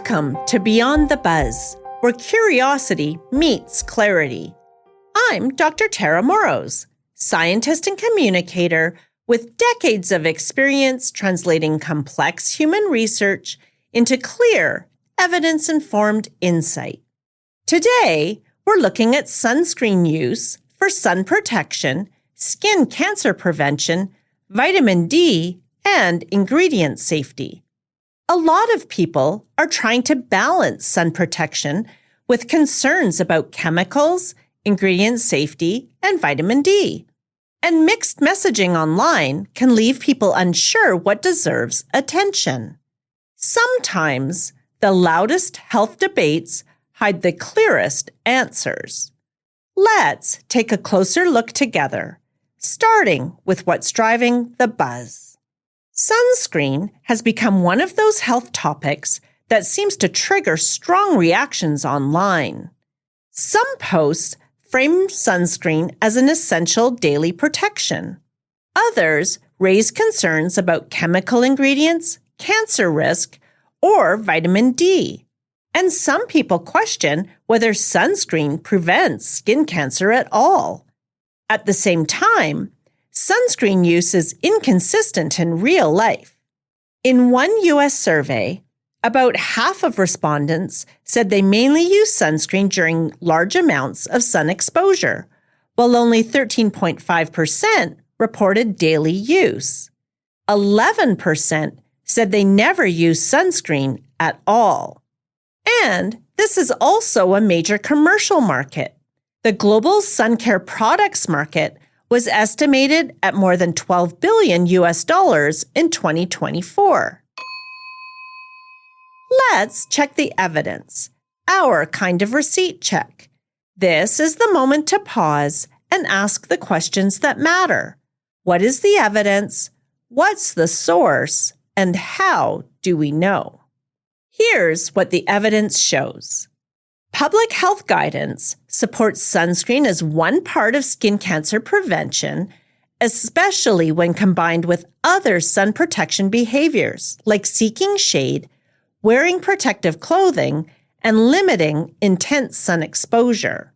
Welcome to Beyond the Buzz, where curiosity meets clarity. I'm Dr. Tara Moroz, scientist and communicator with decades of experience translating complex human research into clear, evidence-informed insight. Today, we're looking at sunscreen use for sun protection, skin cancer prevention, vitamin D, and ingredient safety. A lot of people are trying to balance sun protection with concerns about chemicals, ingredient safety, and vitamin D. And mixed messaging online can leave people unsure what deserves attention. Sometimes the loudest health debates hide the clearest answers. Let's take a closer look together, starting with what's driving the buzz. Sunscreen has become one of those health topics that seems to trigger strong reactions online. Some posts frame sunscreen as an essential daily protection. Others raise concerns about chemical ingredients, cancer risk, or vitamin D. And some people question whether sunscreen prevents skin cancer at all. At the same time, sunscreen use is inconsistent in real life. In one U.S. survey, about half of respondents said they mainly use sunscreen during large amounts of sun exposure, while only 13.5% reported daily use. 11% said they never use sunscreen at all. And this is also a major commercial market. The global sun care products market was estimated at more than $12 billion in 2024. Let's check the evidence, our kind of receipt check. This is the moment to pause and ask the questions that matter. What is the evidence? What's the source? And how do we know? Here's what the evidence shows. Public health guidance supports sunscreen as one part of skin cancer prevention, especially when combined with other sun protection behaviors like seeking shade, wearing protective clothing, and limiting intense sun exposure.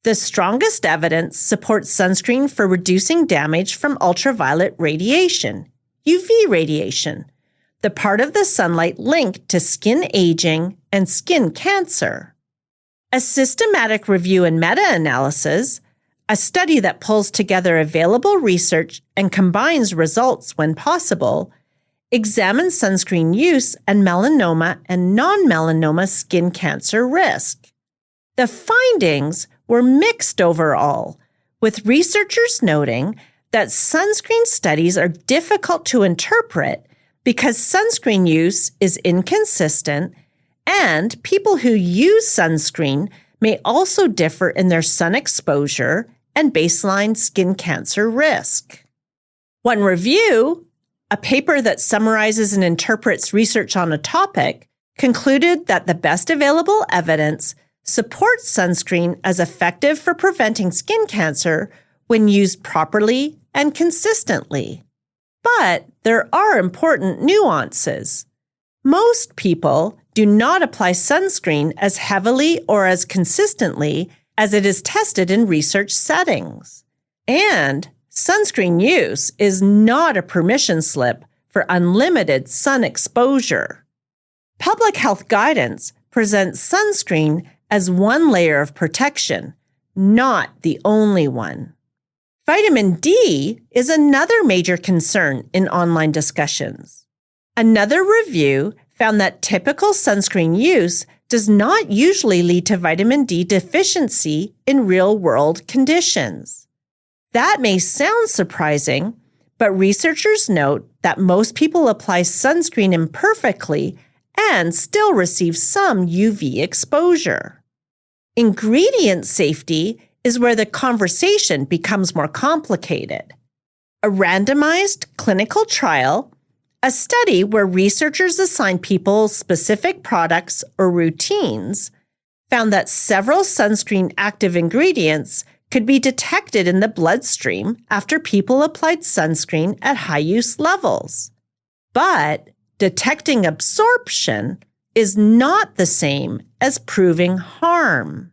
The strongest evidence supports sunscreen for reducing damage from ultraviolet radiation, UV radiation, the part of the sunlight linked to skin aging and skin cancer. A systematic review and meta-analysis, a study that pulls together available research and combines results when possible, examines sunscreen use and melanoma and non-melanoma skin cancer risk. The findings were mixed overall, with researchers noting that sunscreen studies are difficult to interpret because sunscreen use is inconsistent, and people who use sunscreen may also differ in their sun exposure and baseline skin cancer risk. One review, a paper that summarizes and interprets research on a topic, concluded that the best available evidence supports sunscreen as effective for preventing skin cancer when used properly and consistently. But there are important nuances. Most people do not apply sunscreen as heavily or as consistently as it is tested in research settings. And sunscreen use is not a permission slip for unlimited sun exposure. Public health guidance presents sunscreen as one layer of protection, not the only one. Vitamin D is another major concern in online discussions. Another review found that typical sunscreen use does not usually lead to vitamin D deficiency in real-world conditions. That may sound surprising, but researchers note that most people apply sunscreen imperfectly and still receive some UV exposure. Ingredient safety is where the conversation becomes more complicated. A randomized clinical trial, a study where researchers assign people specific products or routines, found that several sunscreen active ingredients could be detected in the bloodstream after people applied sunscreen at high use levels. But detecting absorption, is not the same as proving harm.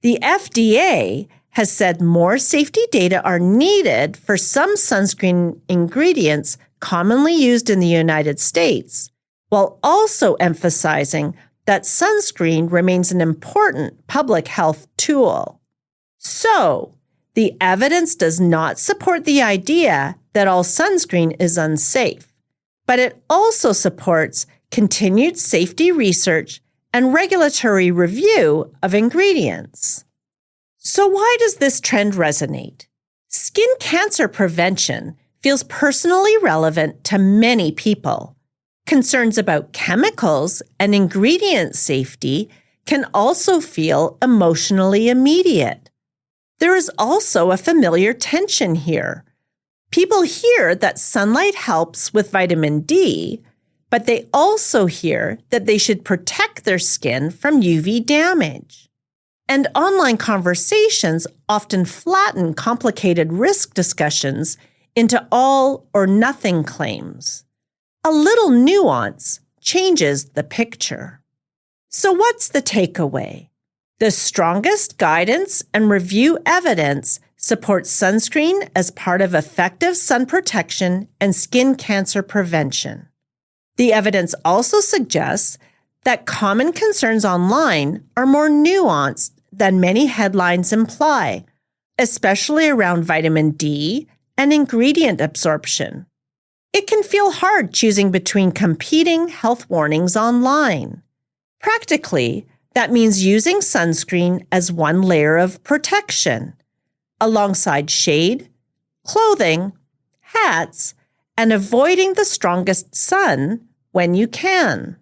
The FDA has said more safety data are needed for some sunscreen ingredients commonly used in the United States, while also emphasizing that sunscreen remains an important public health tool. So, the evidence does not support the idea that all sunscreen is unsafe, but it also supports continued safety research and regulatory review of ingredients. So why does this trend resonate? Skin cancer prevention feels personally relevant to many people. Concerns about chemicals and ingredient safety can also feel emotionally immediate. There is also a familiar tension here. People hear that sunlight helps with vitamin D, but they also hear that they should protect their skin from UV damage. And online conversations often flatten complicated risk discussions into all or nothing claims. A little nuance changes the picture. So what's the takeaway? The strongest guidance and review evidence supports sunscreen as part of effective sun protection and skin cancer prevention. The evidence also suggests that common concerns online are more nuanced than many headlines imply, especially around vitamin D and ingredient absorption. It can feel hard choosing between competing health warnings online. Practically, that means using sunscreen as one layer of protection, alongside shade, clothing, hats, and avoiding the strongest sun when you can.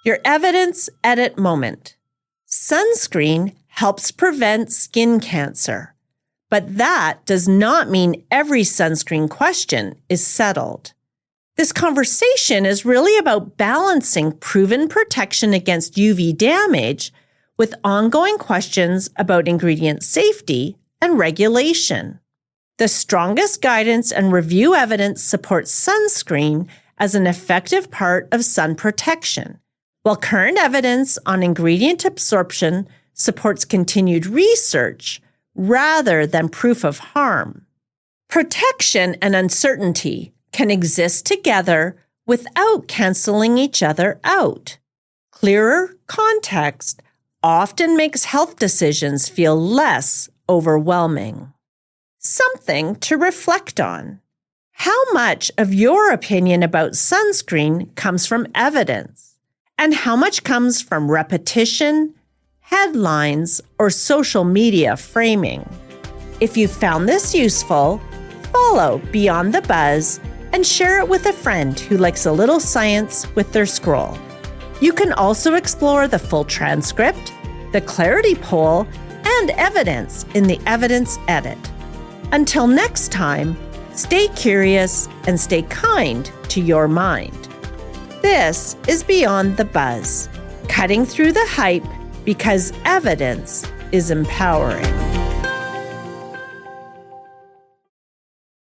Your evidence edit moment. Sunscreen helps prevent skin cancer, but that does not mean every sunscreen question is settled. This conversation is really about balancing proven protection against UV damage with ongoing questions about ingredient safety and regulation. The strongest guidance and review evidence supports sunscreen as an effective part of sun protection, while current evidence on ingredient absorption supports continued research rather than proof of harm. Protection and uncertainty can exist together without canceling each other out. Clearer context often makes health decisions feel less overwhelming. Something to reflect on. How much of your opinion about sunscreen comes from evidence, and how much comes from repetition, headlines, or social media framing? If you found this useful, follow Beyond the Buzz and share it with a friend who likes a little science with their scroll. You can also explore the full transcript, the clarity poll, and evidence in the evidence edit. Until next time, stay curious and stay kind to your mind. This is Beyond the Buzz, cutting through the hype because evidence is empowering.